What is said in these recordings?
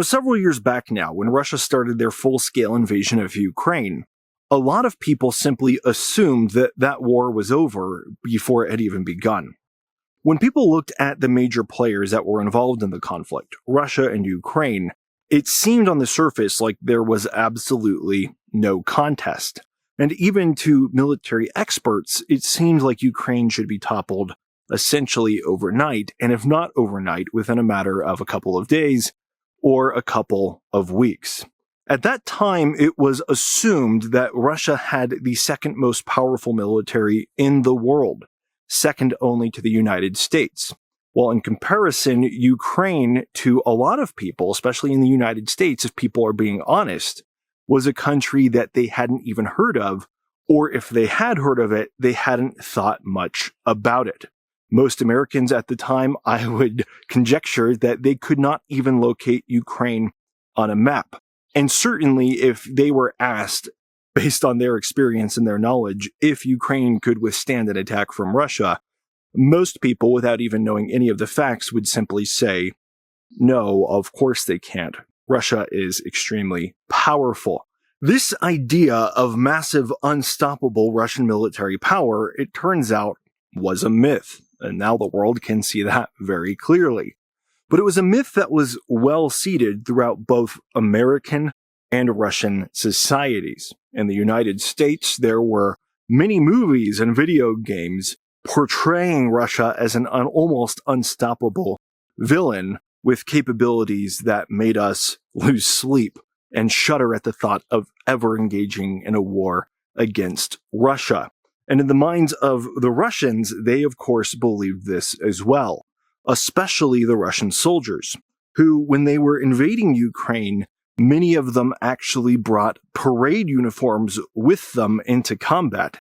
Several years back now, when Russia started their full-scale invasion of Ukraine, a lot of people simply assumed that that war was over before it had even begun. When people looked at the major players that were involved in the conflict, Russia and Ukraine, it seemed on the surface like there was absolutely no contest. And even to military experts, it seemed like Ukraine should be toppled essentially overnight, and if not overnight, within a matter of a couple of days or a couple of weeks. At that time, it was assumed that Russia had the second most powerful military in the world, second only to the United States. While in comparison, Ukraine, to a lot of people, especially in the United States, if people are being honest, was a country that they hadn't even heard of, or if they had heard of it, they hadn't thought much about it. Most Americans at the time, I would conjecture that they could not even locate Ukraine on a map. And certainly if they were asked, based on their experience and their knowledge, if Ukraine could withstand an attack from Russia, most people, without even knowing any of the facts, would simply say, no, of course they can't. Russia is extremely powerful. This idea of massive, unstoppable Russian military power, it turns out, was a myth. And now the world can see that very clearly. But it was a myth that was well seated throughout both American and Russian societies. In the United States, there were many movies and video games portraying Russia as an almost unstoppable villain with capabilities that made us lose sleep and shudder at the thought of ever engaging in a war against Russia. And in the minds of the Russians, they of course believed this as well, especially the Russian soldiers, who, when they were invading Ukraine, many of them actually brought parade uniforms with them into combat,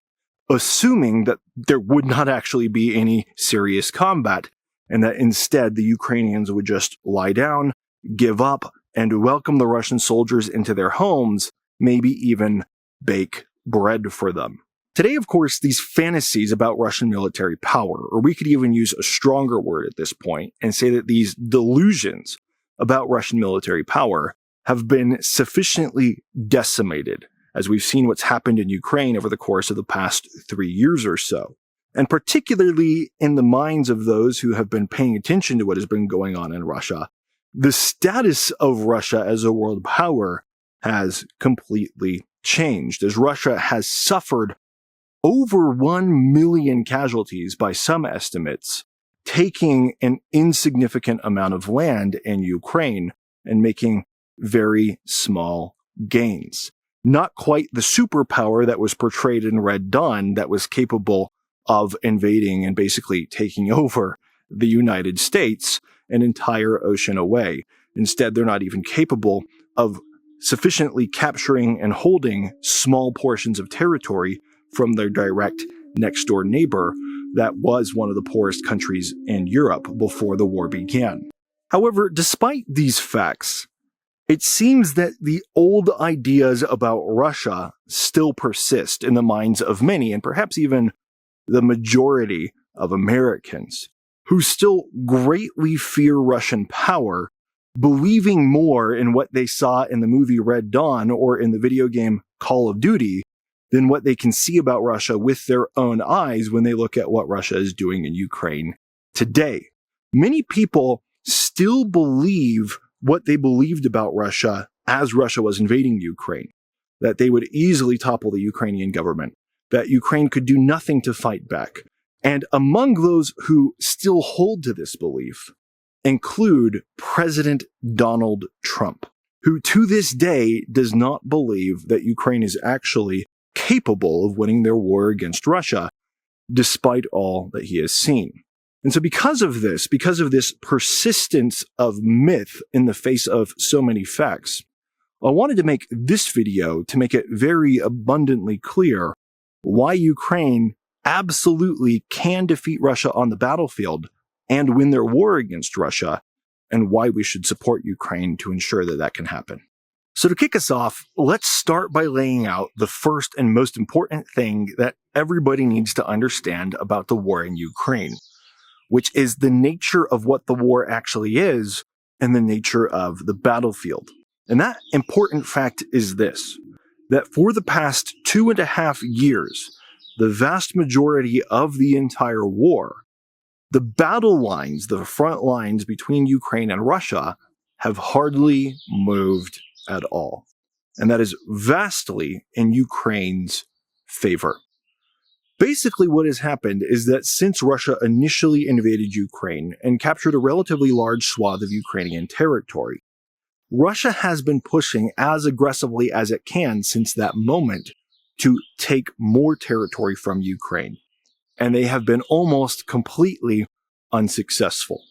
assuming that there would not actually be any serious combat, and that instead the Ukrainians would just lie down, give up, and welcome the Russian soldiers into their homes, maybe even bake bread for them. Today, of course, these fantasies about Russian military power, or we could even use a stronger word at this point and say that these delusions about Russian military power have been sufficiently decimated, as we've seen what's happened in Ukraine over the course of the past 3 years or so. And particularly in the minds of those who have been paying attention to what has been going on in Russia, the status of Russia as a world power has completely changed, as Russia has suffered over 1 million casualties by some estimates, taking an insignificant amount of land in Ukraine and making very small gains. Not quite the superpower that was portrayed in Red Dawn that was capable of invading and basically taking over the United States an entire ocean away. Instead, they're not even capable of sufficiently capturing and holding small portions of territory from their direct next-door neighbor that was one of the poorest countries in Europe before the war began. However, despite these facts, it seems that the old ideas about Russia still persist in the minds of many, and perhaps even the majority of Americans, who still greatly fear Russian power, believing more in what they saw in the movie Red Dawn or in the video game Call of Duty than what they can see about Russia with their own eyes when they look at what Russia is doing in Ukraine today. Many people still believe what they believed about Russia as Russia was invading Ukraine, that they would easily topple the Ukrainian government, that Ukraine could do nothing to fight back. And among those who still hold to this belief include President Donald Trump, who to this day does not believe that Ukraine is actually capable of winning their war against Russia, despite all that he has seen. And so because of this persistence of myth in the face of so many facts, I wanted to make this video to make it very abundantly clear why Ukraine absolutely can defeat Russia on the battlefield and win their war against Russia, and why we should support Ukraine to ensure that that can happen. So to kick us off, let's start by laying out the first and most important thing that everybody needs to understand about the war in Ukraine, which is the nature of what the war actually is and the nature of the battlefield. And that important fact is this, that for the past 2.5 years, the vast majority of the entire war, the battle lines, the front lines between Ukraine and Russia, have hardly moved at all. And that is vastly in Ukraine's favor. Basically, what has happened is that since Russia initially invaded Ukraine and captured a relatively large swath of Ukrainian territory, Russia has been pushing as aggressively as it can since that moment to take more territory from Ukraine. And they have been almost completely unsuccessful.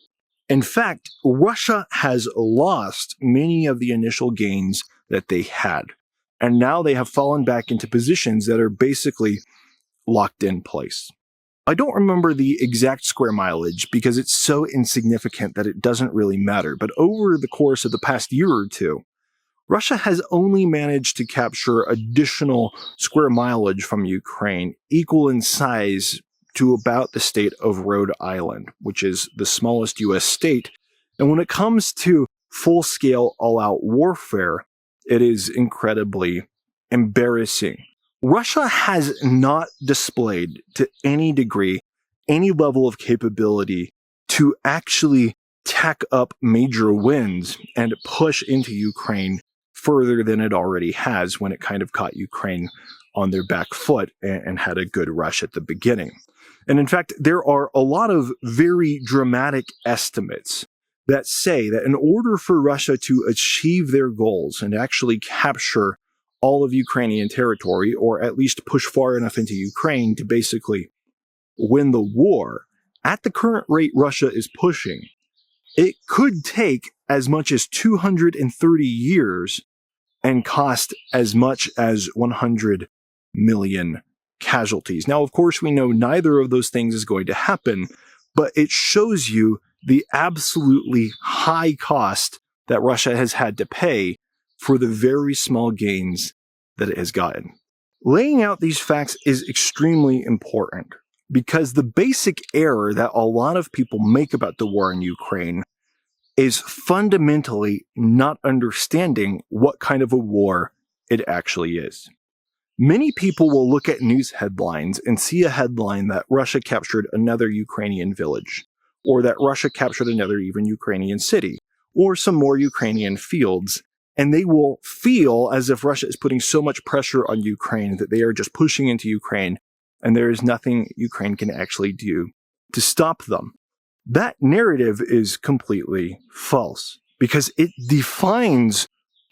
In fact, Russia has lost many of the initial gains that they had. And now they have fallen back into positions that are basically locked in place. I don't remember the exact square mileage because it's so insignificant that it doesn't really matter, but over the course of the past year or two, Russia has only managed to capture additional square mileage from Ukraine equal in size to about the state of Rhode Island, which is the smallest US state. And when it comes to full-scale all-out warfare, it is incredibly embarrassing. Russia has not displayed to any degree any level of capability to actually tack up major wins and push into Ukraine further than it already has when it kind of caught Ukraine on their back foot and had a good rush at the beginning. And in fact, there are a lot of very dramatic estimates that say that in order for Russia to achieve their goals and actually capture all of Ukrainian territory, or at least push far enough into Ukraine to basically win the war, at the current rate Russia is pushing, it could take as much as 230 years and cost as much as 100 million casualties. Now, of course, we know neither of those things is going to happen, but it shows you the absolutely high cost that Russia has had to pay for the very small gains that it has gotten. Laying out these facts is extremely important because the basic error that a lot of people make about the war in Ukraine is fundamentally not understanding what kind of a war it actually is. Many people will look at news headlines and see a headline that Russia captured another Ukrainian village, or that Russia captured another even Ukrainian city, or some more Ukrainian fields, and they will feel as if Russia is putting so much pressure on Ukraine that they are just pushing into Ukraine, and there is nothing Ukraine can actually do to stop them. That narrative is completely false, because it defines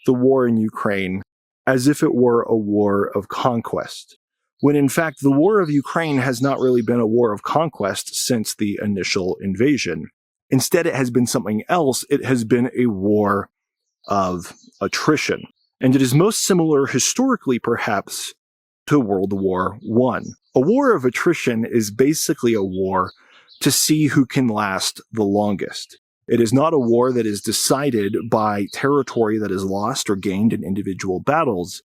the war in Ukraine as if it were a war of conquest, when in fact the war of Ukraine has not really been a war of conquest since the initial invasion. Instead, it has been something else. It has been a war of attrition. And it is most similar historically, perhaps, to World War I. A war of attrition is basically a war to see who can last the longest. It is not a war that is decided by territory that is lost or gained in individual battles,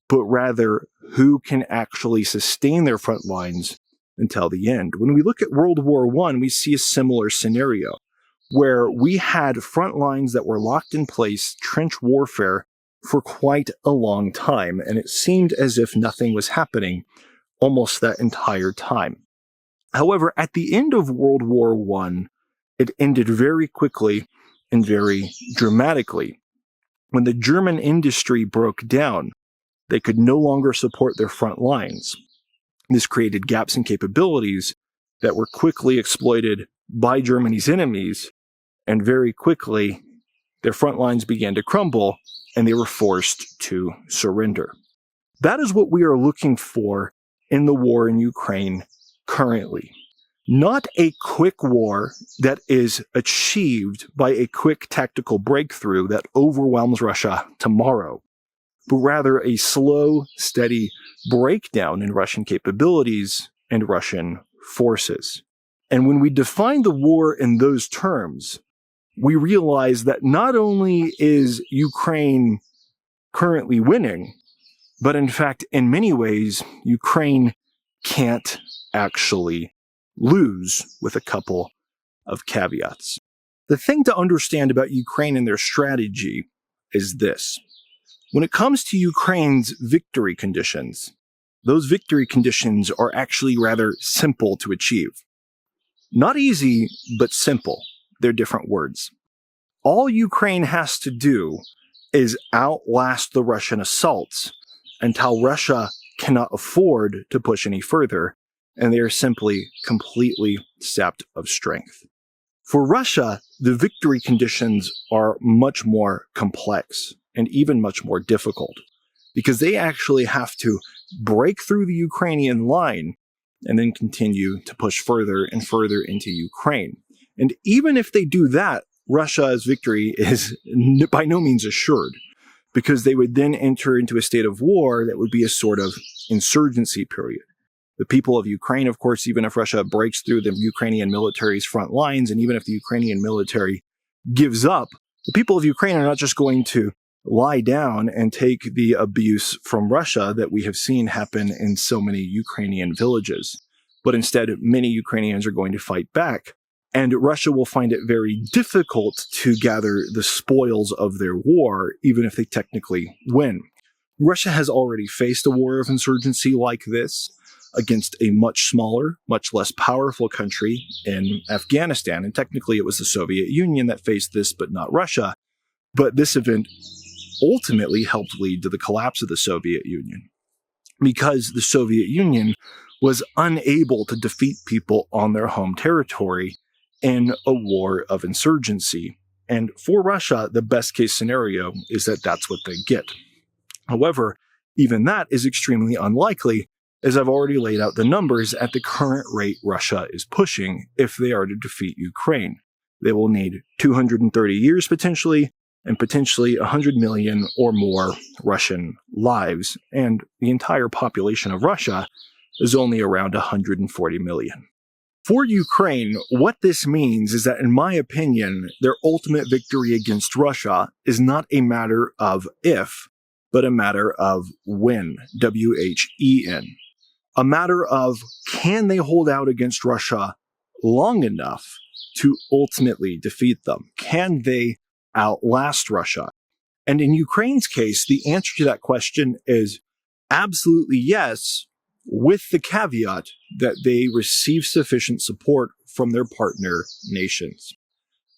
but rather who can actually sustain their front lines until the end. When we look at World War I, we see a similar scenario, where we had front lines that were locked in place, trench warfare, for quite a long time, and it seemed as if nothing was happening almost that entire time. However, at the end of World War I, it ended very quickly and very dramatically. When the German industry broke down, they could no longer support their front lines. This created gaps in capabilities that were quickly exploited by Germany's enemies, and very quickly, their front lines began to crumble, and they were forced to surrender. That is what we are looking for in the war in Ukraine currently. Not a quick war that is achieved by a quick tactical breakthrough that overwhelms Russia tomorrow, but rather a slow, steady breakdown in Russian capabilities and Russian forces. And when we define the war in those terms, we realize that not only is Ukraine currently winning, but in fact, in many ways, Ukraine can't actually lose, with a couple of caveats. The thing to understand about Ukraine and their strategy is this. When it comes to Ukraine's victory conditions, those victory conditions are actually rather simple to achieve. Not easy, but simple. They're different words. All Ukraine has to do is outlast the Russian assaults until Russia cannot afford to push any further, and they are simply completely sapped of strength. For Russia, the victory conditions are much more complex and even much more difficult, because they actually have to break through the Ukrainian line and then continue to push further and further into Ukraine. And even if they do that, Russia's victory is by no means assured, because they would then enter into a state of war that would be a sort of insurgency period. The people of Ukraine, of course, even if Russia breaks through the Ukrainian military's front lines, and even if the Ukrainian military gives up, the people of Ukraine are not just going to lie down and take the abuse from Russia that we have seen happen in so many Ukrainian villages. But instead, many Ukrainians are going to fight back, and Russia will find it very difficult to gather the spoils of their war, even if they technically win. Russia has already faced a war of insurgency like this against a much smaller, much less powerful country in Afghanistan, and technically it was the Soviet Union that faced this, but not Russia. But this event ultimately helped lead to the collapse of the Soviet Union, because the Soviet Union was unable to defeat people on their home territory in a war of insurgency. And for Russia, the best case scenario is that that's what they get. However, even that is extremely unlikely, as I've already laid out the numbers at the current rate Russia is pushing if they are to defeat Ukraine. They will need 230 years potentially, and potentially 100 million or more Russian lives, and the entire population of Russia is only around 140 million. For Ukraine, what this means is that, in my opinion, their ultimate victory against Russia is not a matter of if, but a matter of when, W-H-E-N. A matter of, can they hold out against Russia long enough to ultimately defeat them? Can they outlast Russia? And in Ukraine's case, the answer to that question is absolutely yes, with the caveat that they receive sufficient support from their partner nations.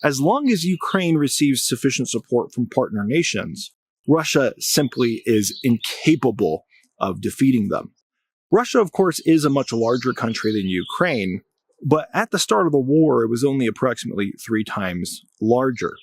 As long as Ukraine receives sufficient support from partner nations, Russia simply is incapable of defeating them. Russia, of course, is a much larger country than Ukraine, but at the start of the war, it was only approximately 3 times larger.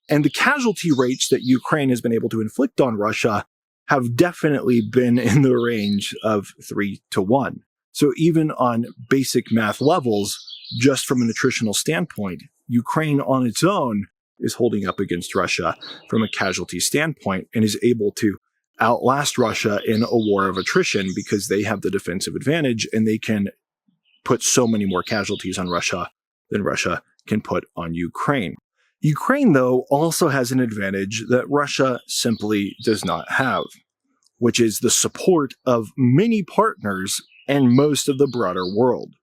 And the casualty rates that Ukraine has been able to inflict on Russia have definitely been in the range of 3-1. So even on basic math levels, just from an attritional standpoint, Ukraine on its own is holding up against Russia from a casualty standpoint and is able to outlast Russia in a war of attrition because they have the defensive advantage and they can put so many more casualties on Russia than Russia can put on Ukraine. Ukraine, though, also has an advantage that Russia simply does not have, which is the support of many partners and most of the broader world.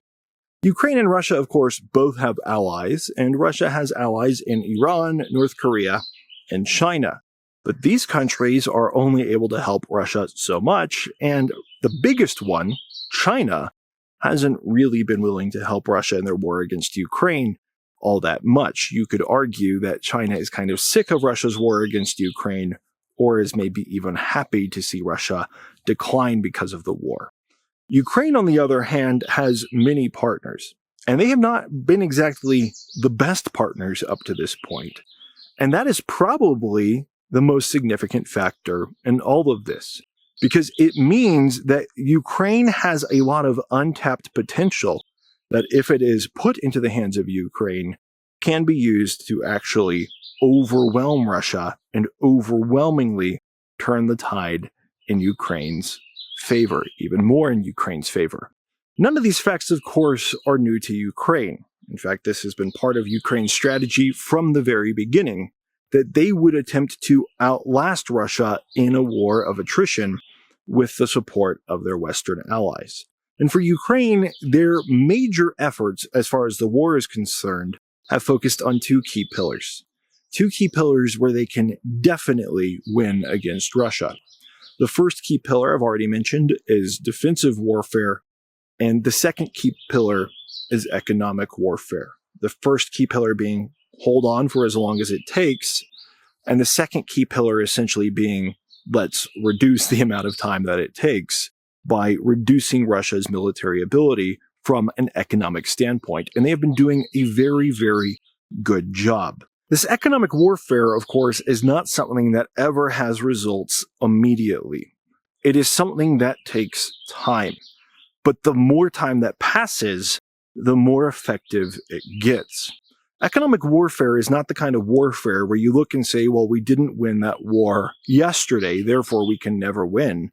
Ukraine and Russia, of course, both have allies, and Russia has allies in Iran, North Korea, and China. But these countries are only able to help Russia so much, and the biggest one, China, hasn't really been willing to help Russia in their war against Ukraine all that much. You could argue that China is kind of sick of Russia's war against Ukraine, or is maybe even happy to see Russia decline because of the war. Ukraine, on the other hand, has many partners, and they have not been exactly the best partners up to this point. And that is probably the most significant factor in all of this, because it means that Ukraine has a lot of untapped potential that, if it is put into the hands of Ukraine, can be used to actually overwhelm Russia and overwhelmingly turn the tide in Ukraine's favor, even more in Ukraine's favor. None of these facts, of course, are new to Ukraine. In fact, this has been part of Ukraine's strategy from the very beginning, that they would attempt to outlast Russia in a war of attrition with the support of their Western allies. And for Ukraine, their major efforts, as far as the war is concerned, have focused on two key pillars. Two key pillars where they can definitely win against Russia. The first key pillar I've already mentioned is defensive warfare, and the second key pillar is economic warfare. The first key pillar being hold on for as long as it takes, and the second key pillar essentially being let's reduce the amount of time that it takes by reducing Russia's military ability from an economic standpoint. And they have been doing a very, very good job. This economic warfare, of course, is not something that ever has results immediately. It is something that takes time. But the more time that passes, the more effective it gets. Economic warfare is not the kind of warfare where you look and say, well, we didn't win that war yesterday, therefore we can never win.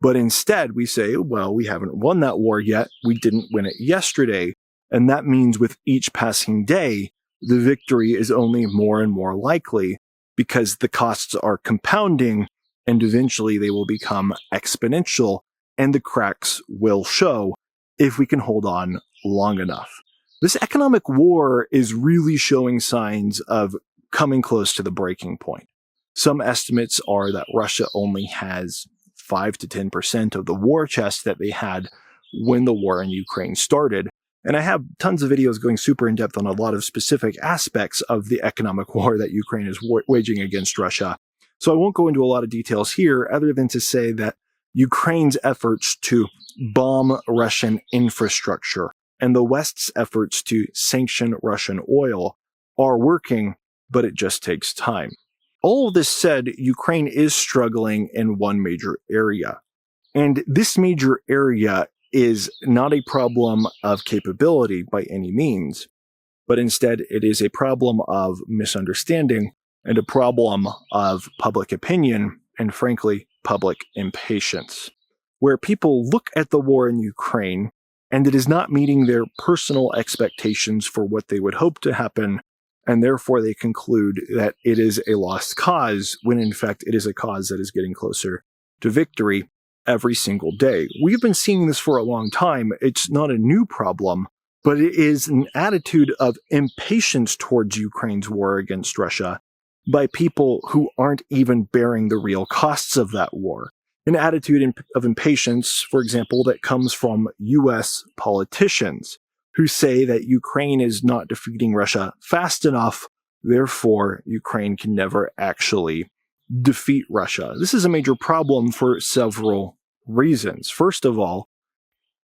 But instead, we say, well, we haven't won that war yet, we didn't win it yesterday, and that means with each passing day, the victory is only more and more likely because the costs are compounding, and eventually they will become exponential, and the cracks will show if we can hold on long enough. This economic war is really showing signs of coming close to the breaking point. Some estimates are that Russia only has 5 to 10% of the war chest that they had when the war in Ukraine started. And I have tons of videos going super in depth on a lot of specific aspects of the economic war that Ukraine is waging against Russia. So I won't go into a lot of details here other than to say that Ukraine's efforts to bomb Russian infrastructure and the West's efforts to sanction Russian oil are working, but it just takes time. All of this said, Ukraine is struggling in one major area. And this major area is not a problem of capability by any means, but instead it is a problem of misunderstanding and a problem of public opinion and, frankly, public impatience, where people look at the war in Ukraine and it is not meeting their personal expectations for what they would hope to happen, and therefore they conclude that it is a lost cause, when in fact it is a cause that is getting closer to victory every single day. We've been seeing this for a long time. It's not a new problem, but it is an attitude of impatience towards Ukraine's war against Russia by people who aren't even bearing the real costs of that war. An attitude of impatience, for example, that comes from U.S. politicians who say that Ukraine is not defeating Russia fast enough, therefore Ukraine can never actually defeat Russia. This is a major problem for several reasons. First of all,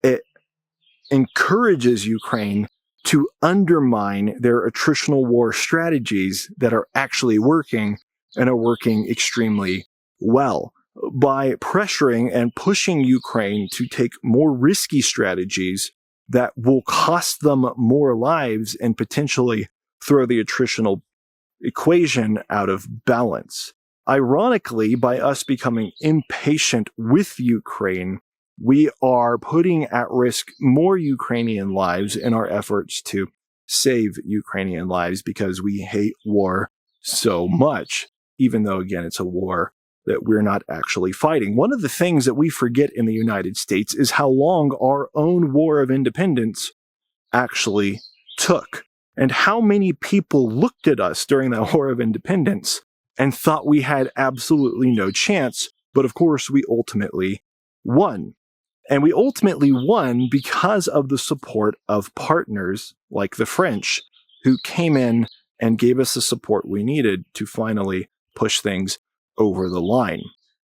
it encourages Ukraine to undermine their attritional war strategies that are actually working and are working extremely well by pressuring and pushing Ukraine to take more risky strategies that will cost them more lives and potentially throw the attritional equation out of balance. Ironically, by us becoming impatient with Ukraine, we are putting at risk more Ukrainian lives in our efforts to save Ukrainian lives because we hate war so much, even though, again, it's a war that we're not actually fighting. One of the things that we forget in the United States is how long our own war of independence actually took, and how many people looked at us during that war of independence and thought we had absolutely no chance, but of course we ultimately won. And we ultimately won because of the support of partners like the French, who came in and gave us the support we needed to finally push things over the line.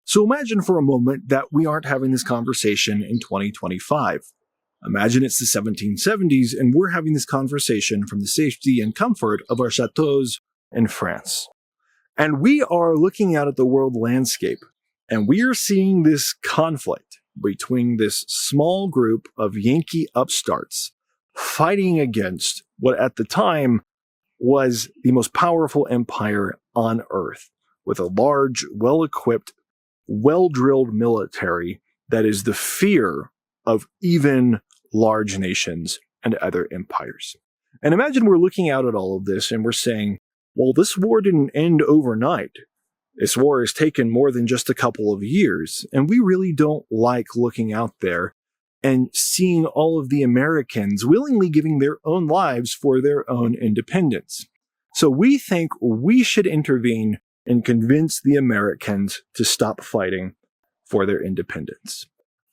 So imagine for a moment that we aren't having this conversation in 2025. Imagine it's the 1770s and we're having this conversation from the safety and comfort of our chateaus in France. And we are looking out at the world landscape, and we are seeing this conflict between this small group of Yankee upstarts fighting against what at the time was the most powerful empire on Earth, with a large, well-equipped, well-drilled military that is the fear of even large nations and other empires. And imagine we're looking out at all of this and we're saying, well, this war didn't end overnight. This war has taken more than just a couple of years, and we really don't like looking out there and seeing all of the Americans willingly giving their own lives for their own independence. So we think we should intervene and convince the Americans to stop fighting for their independence.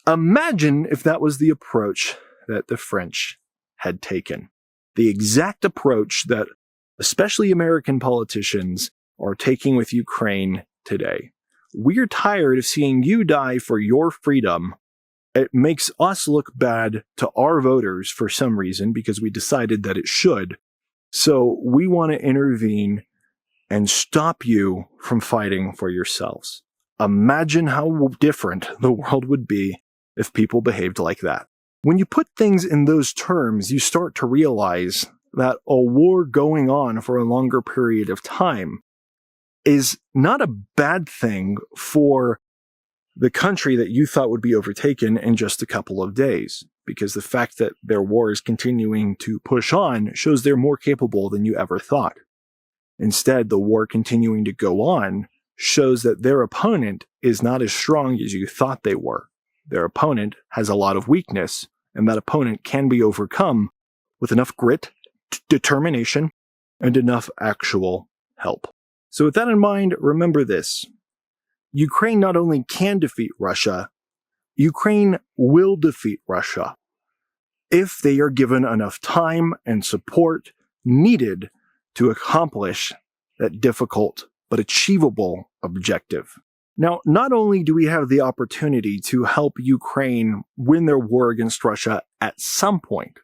Imagine if that was the approach that the French had taken. The exact approach that especially American politicians are taking with Ukraine today. We're tired of seeing you die for your freedom. It makes us look bad to our voters for some reason because we decided that it should. So we want to intervene and stop you from fighting for yourselves. Imagine how different the world would be if people behaved like that. When you put things in those terms, you start to realize that a war going on for a longer period of time is not a bad thing for the country that you thought would be overtaken in just a couple of days, because the fact that their war is continuing to push on shows they're more capable than you ever thought. Instead, the war continuing to go on shows that their opponent is not as strong as you thought they were. Their opponent has a lot of weakness, and that opponent can be overcome with enough grit, determination, and enough actual help. So with that in mind, remember this. Ukraine not only can defeat Russia, Ukraine will defeat Russia if they are given enough time and support needed to accomplish that difficult but achievable objective. Now, not only do we have the opportunity to help Ukraine win their war against Russia at some point,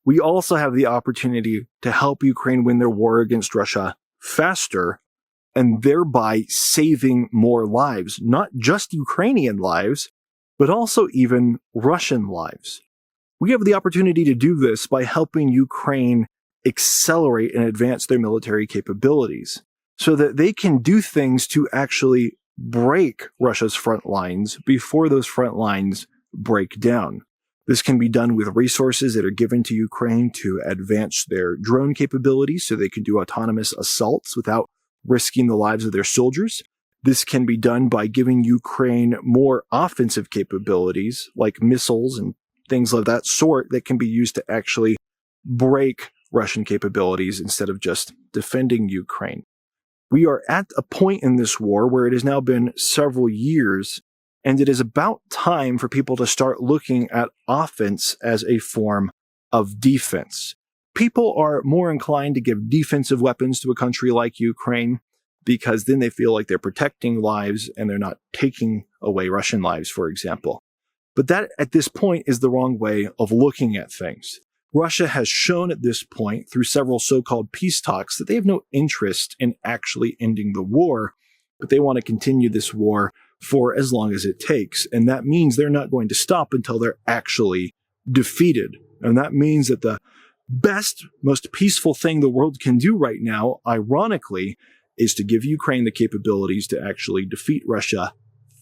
we also have the opportunity to help Ukraine win their war against Russia faster and thereby saving more lives, not just Ukrainian lives, but also even Russian lives. We have the opportunity to do this by helping Ukraine accelerate and advance their military capabilities so that they can do things to actually break Russia's front lines before those front lines break down. This can be done with resources that are given to Ukraine to advance their drone capabilities so they can do autonomous assaults without risking the lives of their soldiers. This can be done by giving Ukraine more offensive capabilities like missiles and things of that sort that can be used to actually break Russian capabilities instead of just defending Ukraine. We are at a point in this war where it has now been several years, and it is about time for people to start looking at offense as a form of defense. People are more inclined to give defensive weapons to a country like Ukraine because then they feel like they're protecting lives and they're not taking away Russian lives, for example. But that, at this point, is the wrong way of looking at things. Russia has shown at this point, through several so-called peace talks, that they have no interest in actually ending the war, but they want to continue this war for as long as it takes. And that means they're not going to stop until they're actually defeated. And that means that the best, most peaceful thing the world can do right now, ironically, is to give Ukraine the capabilities to actually defeat Russia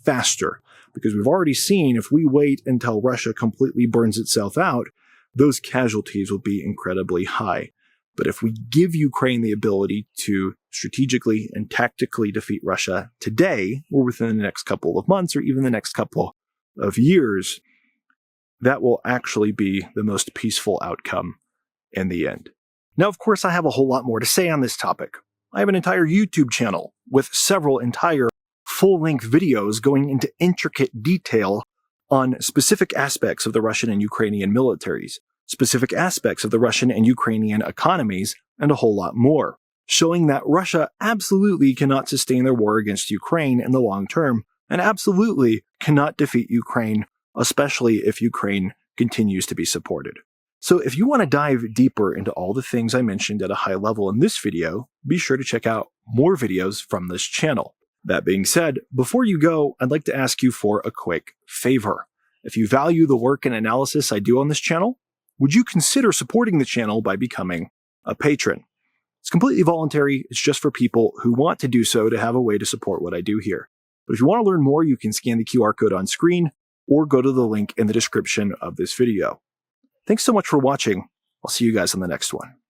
faster. Because we've already seen if we wait until Russia completely burns itself out, those casualties will be incredibly high. But if we give Ukraine the ability to strategically and tactically defeat Russia today, or within the next couple of months, or even the next couple of years, that will actually be the most peaceful outcome in the end. Now, of course, I have a whole lot more to say on this topic. I have an entire YouTube channel with several entire full-length videos going into intricate detail on specific aspects of the Russian and Ukrainian militaries, specific aspects of the Russian and Ukrainian economies, and a whole lot more, showing that Russia absolutely cannot sustain their war against Ukraine in the long term, and absolutely cannot defeat Ukraine, especially if Ukraine continues to be supported. So if you want to dive deeper into all the things I mentioned at a high level in this video, be sure to check out more videos from this channel. That being said, before you go, I'd like to ask you for a quick favor. If you value the work and analysis I do on this channel, would you consider supporting the channel by becoming a patron? It's completely voluntary. It's just for people who want to do so to have a way to support what I do here. But if you want to learn more, you can scan the QR code on screen or go to the link in the description of this video. Thanks so much for watching. I'll see you guys on the next one.